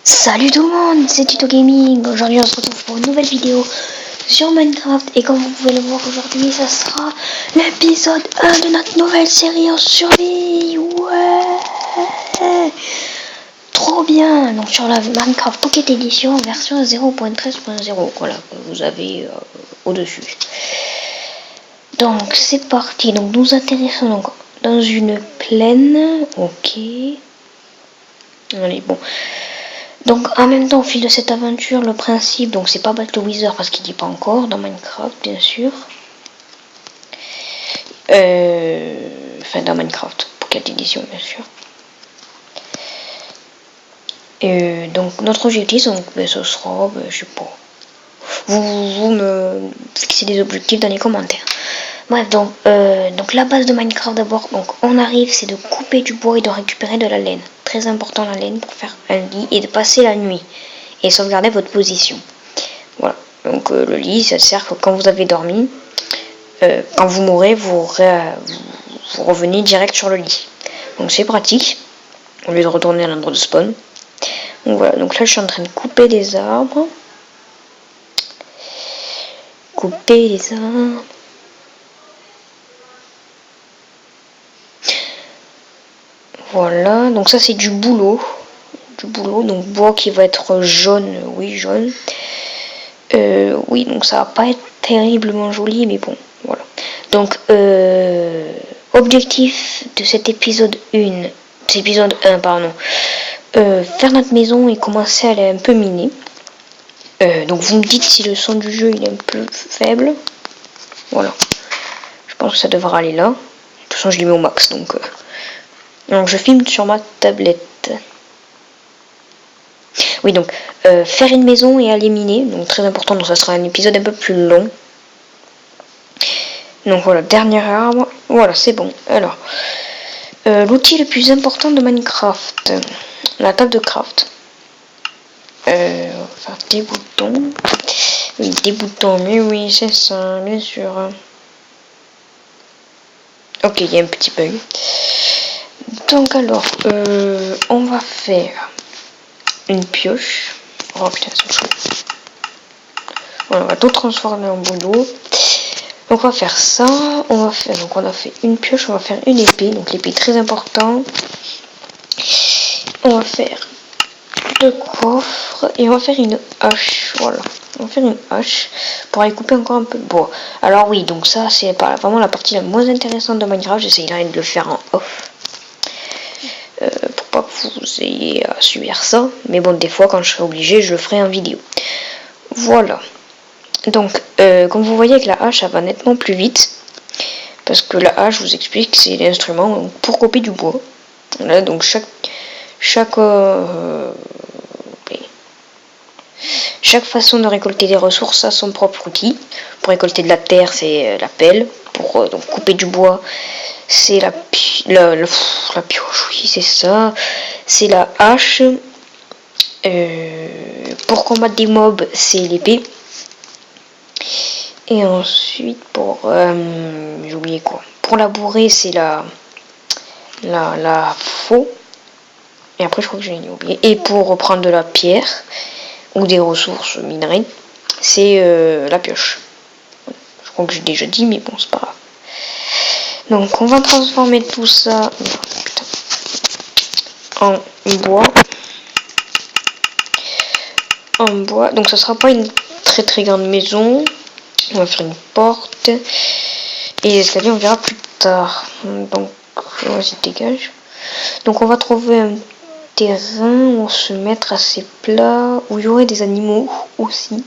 Salut tout le monde, c'est Tuto Gaming. Aujourd'hui on se retrouve pour une nouvelle vidéo sur Minecraft. Et comme vous pouvez le voir aujourd'hui, ça sera l'épisode 1 de notre nouvelle série en survie. Ouais, trop bien. Donc sur la Minecraft Pocket Edition version 0.13.0, voilà, que vous avez au-dessus. Donc c'est parti. Donc nous atterrissons donc dans une plaine. Ok. Allez, bon. Donc en même temps au fil de cette aventure, le principe, donc c'est pas Battle Wizard parce qu'il dit pas encore dans Minecraft bien sûr. Enfin dans Minecraft, Pocket Edition bien sûr. Et donc notre objectif, donc ce sera, je sais pas. Vous me fixez des objectifs dans les commentaires. Bref, donc la base de Minecraft d'abord, donc on arrive, c'est de couper du bois et de récupérer de la laine. Très important la laine pour faire un lit et de passer la nuit et sauvegarder votre position. Voilà, donc le lit, ça sert que quand vous avez dormi, quand vous mourrez, vous revenez direct sur le lit. Donc c'est pratique, au lieu de retourner à l'endroit de spawn. Donc voilà, donc là je suis en train de couper des arbres. Couper les arbres. Voilà, donc ça c'est du boulot. Donc bois qui va être jaune, oui jaune. Oui, donc ça va pas être terriblement joli, mais bon, voilà. Donc, objectif de cet épisode 1, pardon, faire notre maison et commencer à aller un peu miner. Donc vous me dites si le son du jeu il est un peu faible. Voilà. Je pense que ça devra aller là. De toute façon je l'ai mis au max, donc je filme sur ma tablette. Oui, donc faire une maison et aller miner, donc très important, donc ça sera un épisode un peu plus long. Donc voilà, dernier arbre, voilà c'est bon. Alors, l'outil le plus important de Minecraft, la table de craft. On va faire des boutons. Oui, des boutons, mais oui, c'est ça, bien sûr. Ok, il y a un petit bug. Donc alors, on va faire une pioche. Oh putain, c'est chaud. Voilà, on va tout transformer en boulot. Donc on va faire ça, on a fait une pioche, on va faire une épée, donc l'épée très important. On va faire deux coffres et on va faire une hache, voilà. On va faire une hache pour aller couper encore un peu de bois. Alors oui, donc ça c'est vraiment la partie la moins intéressante de Minecraft, j'essayerai de le faire en off. Pour pas que vous ayez à subir ça, mais bon des fois quand je serai obligé je le ferai en vidéo. Voilà. Donc, comme vous voyez avec la hache, ça va nettement plus vite. Parce que la hache, je vous explique, c'est l'instrument pour couper du bois. Voilà, donc chaque façon de récolter des ressources a son propre outil. Pour récolter de la terre, c'est la pelle. Pour donc couper du bois, c'est la pioche, oui, c'est ça. C'est la hache. Pour combattre des mobs, c'est l'épée. Et ensuite, j'ai oublié quoi. Pour labourer, c'est la faux. Et après, je crois que j'ai oublié. Et pour reprendre de la pierre ou des ressources minerais, c'est la pioche. Je crois que j'ai déjà dit, mais bon, c'est pas grave. Donc, on va transformer tout ça en bois. Donc, ça sera pas une très très grande maison. On va faire une porte. Et les escaliers, on verra plus tard. Donc, vas-y, dégage. Donc, on va trouver un terrain où on se mettre assez plat, où il y aurait des animaux aussi.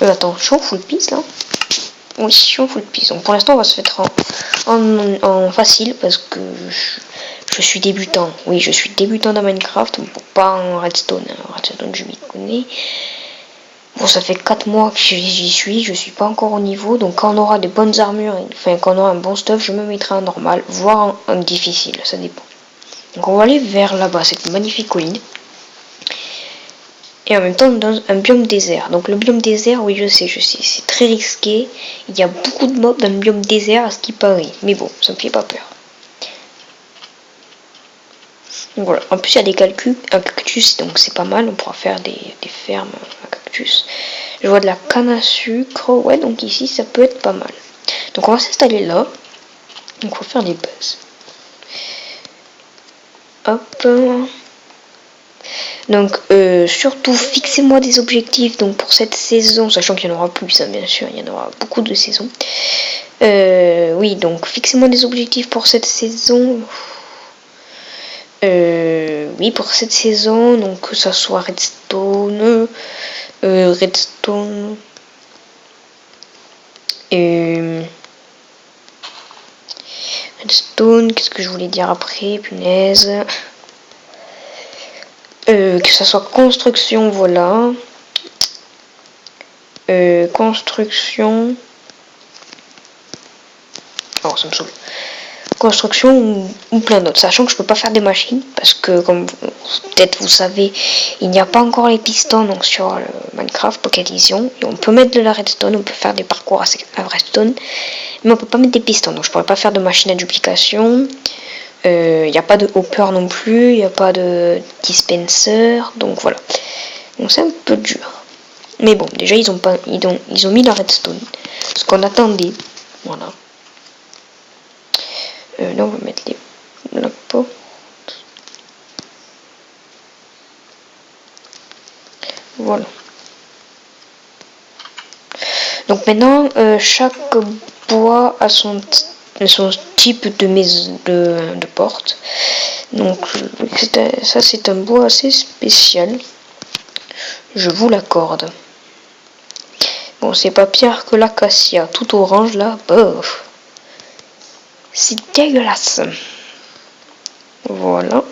Attends, je suis en full piece là. Oui, je suis en full piece. Donc, pour l'instant, on va se mettre en facile parce que je suis débutant. Oui, je suis débutant dans Minecraft, pas en Redstone. Redstone, je m'y connais. Bon, ça fait 4 mois que j'y suis, je suis pas encore au niveau, donc quand on aura de bonnes armures, enfin quand on aura un bon stuff, je me mettrai en normal, voire en difficile, ça dépend. Donc on va aller vers là-bas, cette magnifique colline. Et en même temps dans un biome désert. Donc le biome désert, oui je sais, c'est très risqué. Il y a beaucoup de mobs dans le biome désert à ce qui paraît. Mais bon, ça me fait pas peur. Donc voilà. En plus, il y a des cactus, donc c'est pas mal. On pourra faire des fermes à cactus. Je vois de la canne à sucre. Ouais, donc ici, ça peut être pas mal. Donc on va s'installer là. Donc on va faire des bases. Hop. Donc surtout fixez-moi des objectifs donc pour cette saison, sachant qu'il y en aura plus, hein, bien sûr, il y en aura beaucoup de saisons. Oui, donc fixez-moi des objectifs pour cette saison. Oui, pour cette saison, donc que ça soit Redstone, Redstone, Redstone, qu'est-ce que je voulais dire après, punaise. Que ça soit construction, voilà. Construction. Oh, ça me saoule. Construction ou plein d'autres, sachant que je peux pas faire des machines parce que comme peut-être vous savez, il n'y a pas encore les pistons donc sur le Minecraft Pocket Edition. Et on peut mettre de la redstone, on peut faire des parcours à redstone, mais on peut pas mettre des pistons, donc je pourrais pas faire de machine à duplication. Il n'y a pas de hopper non plus, il n'y a pas de dispenser, donc voilà. Donc c'est un peu dur. Mais bon, déjà ils ont mis la redstone, ce qu'on attendait, voilà. Là on va mettre la porte. Voilà. Donc maintenant chaque bois a son type de maison de porte. Donc ça c'est un bois assez spécial. Je vous l'accorde. Bon, c'est pas pire que l'acacia, tout orange là. Bof. C'est dégueulasse. Voilà.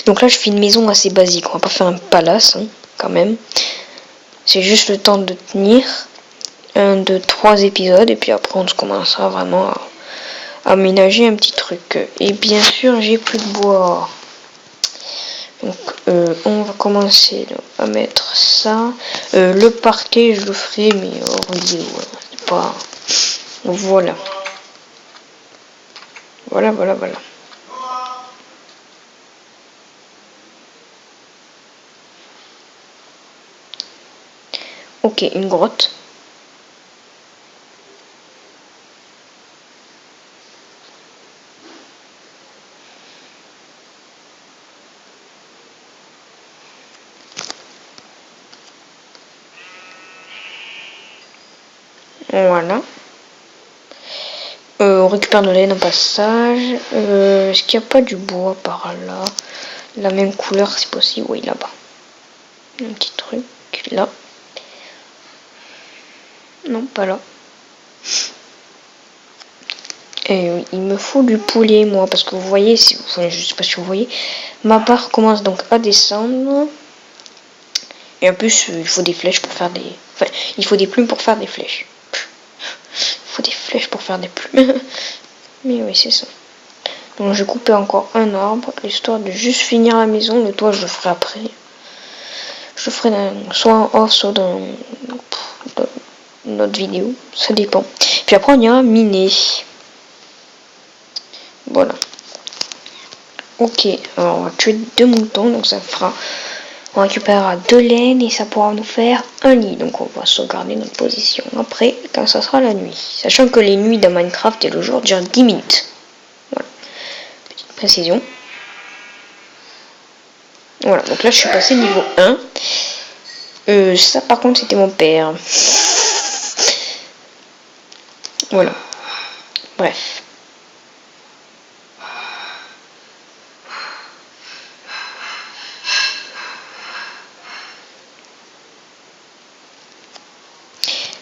Donc là, je fais une maison assez basique. On va pas faire un palace, hein, quand même. C'est juste le temps de tenir 1, 2, 3 épisodes. Et puis après, on commencera vraiment à aménager un petit truc. Et bien sûr, j'ai plus de bois. Donc, on va commencer à mettre ça. Le parquet, je le ferai, mais hors vidéo. Hein. C'est pas... Voilà. Voilà. Ok, une grotte. Voilà. On récupère de la laine au passage. Est-ce qu'il n'y a pas du bois par là? La même couleur si possible. Oui, là-bas. Un petit truc. Là. Non, pas là. Et oui, il me faut du poulet, moi. Parce que vous voyez, enfin, je sais pas si vous voyez, ma barre commence donc à descendre. Et en plus, il faut des flèches pour faire des... Enfin, il faut des plumes pour faire des flèches. Il faut des flèches pour faire des plumes. Mais oui, c'est ça. Donc, je vais couper encore un arbre, histoire de juste finir la maison. Le toit, je le ferai après. Je le ferai soit en off, soit dans notre vidéo. Ça dépend. Puis après, on ira miner. Voilà. Ok, alors on va tuer 2 moutons, donc ça fera... On récupérera 2 laines et ça pourra nous faire un lit. Donc on va sauvegarder notre position après quand ça sera la nuit. Sachant que les nuits dans Minecraft et le jour durent 10 minutes. Voilà. Petite précision. Voilà, donc là je suis passé niveau 1. Ça par contre c'était mon père. Voilà. Bref.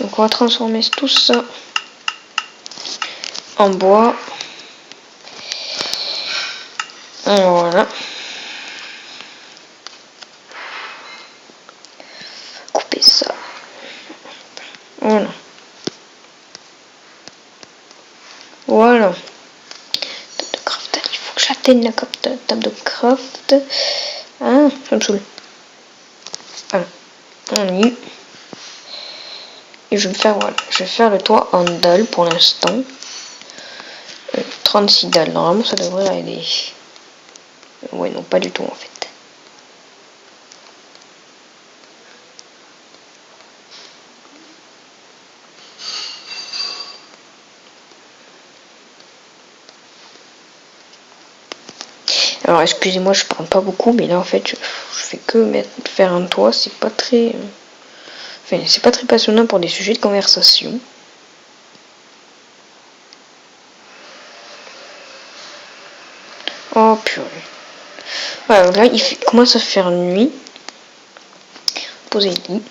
Donc on va transformer tout ça en bois. Voilà. Couper ça. Voilà. Voilà. Table de craft. Il faut que j'atteigne la table de craft. Ah, ça me saoule. Voilà. On y. Et je vais faire, voilà. Je vais faire le toit en dalle pour l'instant. 36 dalles. Normalement, ça devrait aider. Ouais, non, pas du tout en fait. Alors excusez-moi, je parle pas beaucoup, mais là en fait je fais que faire un toit, c'est pas très... Enfin, c'est pas très passionnant pour des sujets de conversation. Oh purée. Voilà, là il commence à faire nuit. Posez le lit.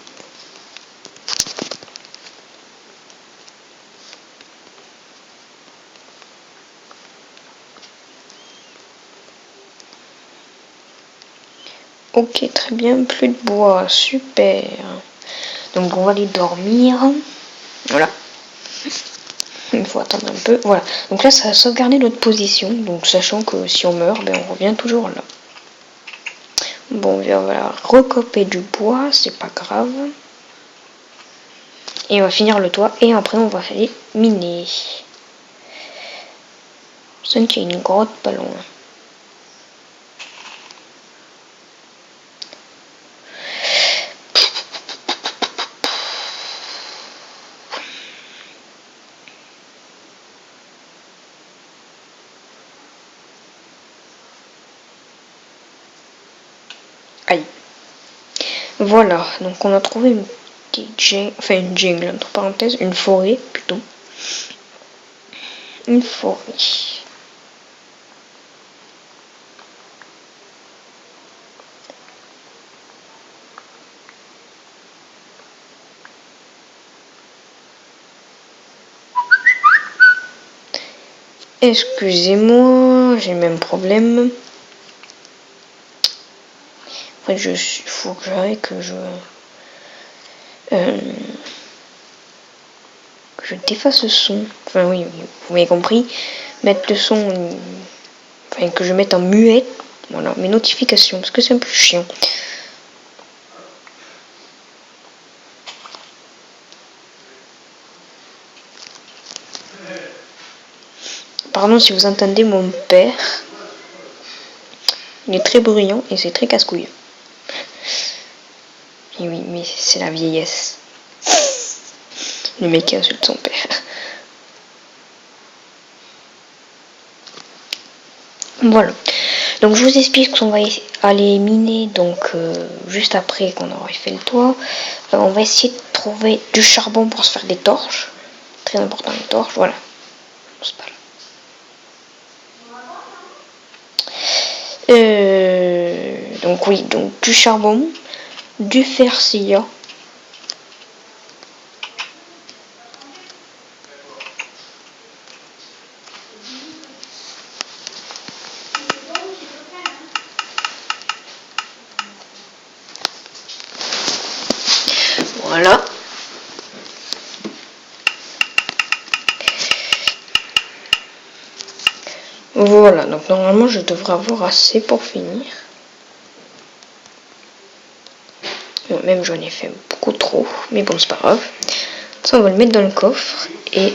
Ok, très bien, plus de bois, super. Donc on va aller dormir. Voilà. Il faut attendre un peu. Voilà. Donc là, ça a sauvegardé notre position. Donc sachant que si on meurt, ben, on revient toujours là. Bon, on va recoper du bois, c'est pas grave. Et on va finir le toit. Et après, on va aller miner. Ça, il y a une grotte pas loin. Aïe. Voilà, donc on a trouvé une petite jungle, enfin une jungle, entre parenthèses, une forêt plutôt. Une forêt. Excusez-moi, j'ai le même problème. Après, il faut que j'arrête que je défasse le son. Enfin oui, vous m'avez compris. Mettre le son, enfin que je mette en muette. Voilà, mes notifications, parce que c'est un peu chiant. Pardon si vous entendez mon père. Il est très bruyant et c'est très casse-couille. Et oui, mais c'est la vieillesse. Le mec qui insulte son père. Voilà. Donc je vous explique qu'on va aller miner donc juste après qu'on aura fait le toit. On va essayer de trouver du charbon pour se faire des torches. Très important les torches, voilà. C'est pas là. Donc oui, donc du charbon, du fer silla. Voilà. Voilà, donc normalement je devrais avoir assez pour finir. Bon, même j'en ai fait beaucoup trop, mais bon c'est pas grave. Ça on va le mettre dans le coffre et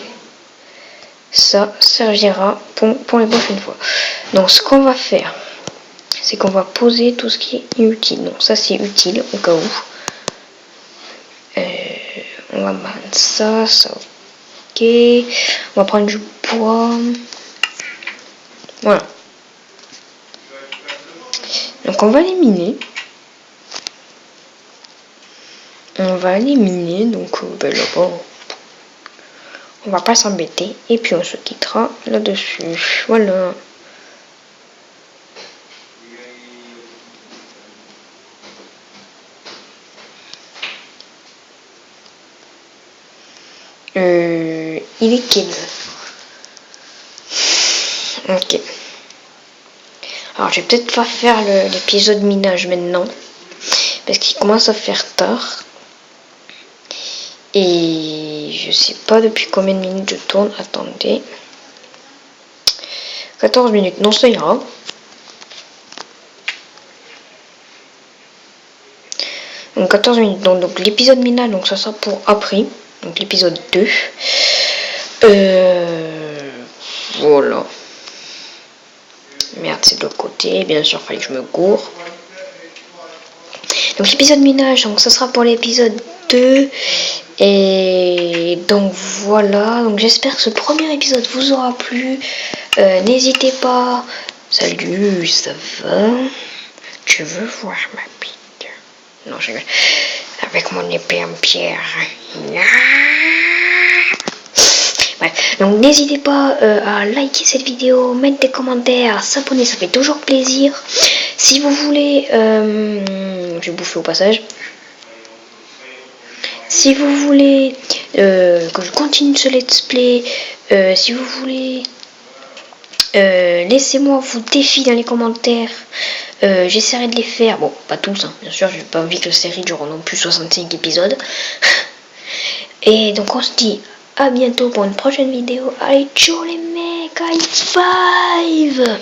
ça servira pour les prochaines fois. Donc ce qu'on va faire, c'est qu'on va poser tout ce qui est inutile. Donc ça c'est utile au cas où. On va mettre ça, ok. On va prendre du bois. Voilà. Donc on va les miner. Donc ben là-bas, on va pas s'embêter. Et puis on se quittera là-dessus. Voilà. Il est quelle heure? Ok. Alors je vais peut-être pas faire l'épisode minage maintenant. Parce qu'il commence à faire tard. Et je sais pas depuis combien de minutes je tourne. Attendez. 14 minutes. Non, ça ira. Donc 14 minutes. Donc l'épisode minage, donc ça sera pour après. Donc l'épisode 2. Voilà. Merde, c'est de l'autre côté. monter. Bien sûr, fallait que je me cours. Donc l'épisode ménage, donc ça sera pour l'épisode 2. Et donc voilà, donc j'espère que ce premier épisode vous aura plu. N'hésitez pas. Salut, ça va? Tu veux voir ma bite? Non, je rigole. Avec mon épée en pierre. Bref, donc n'hésitez pas à liker cette vidéo, mettre des commentaires, s'abonner, ça fait toujours plaisir. Si vous voulez, je vais bouffer au passage. Si vous voulez que je continue ce let's play, si vous voulez, laissez-moi vos défis dans les commentaires. J'essaierai de les faire. Bon, pas tous, hein, bien sûr, j'ai pas envie que la série dure non plus 65 épisodes. Et donc on se dit à bientôt pour une prochaine vidéo. Allez, ciao les mecs, high five!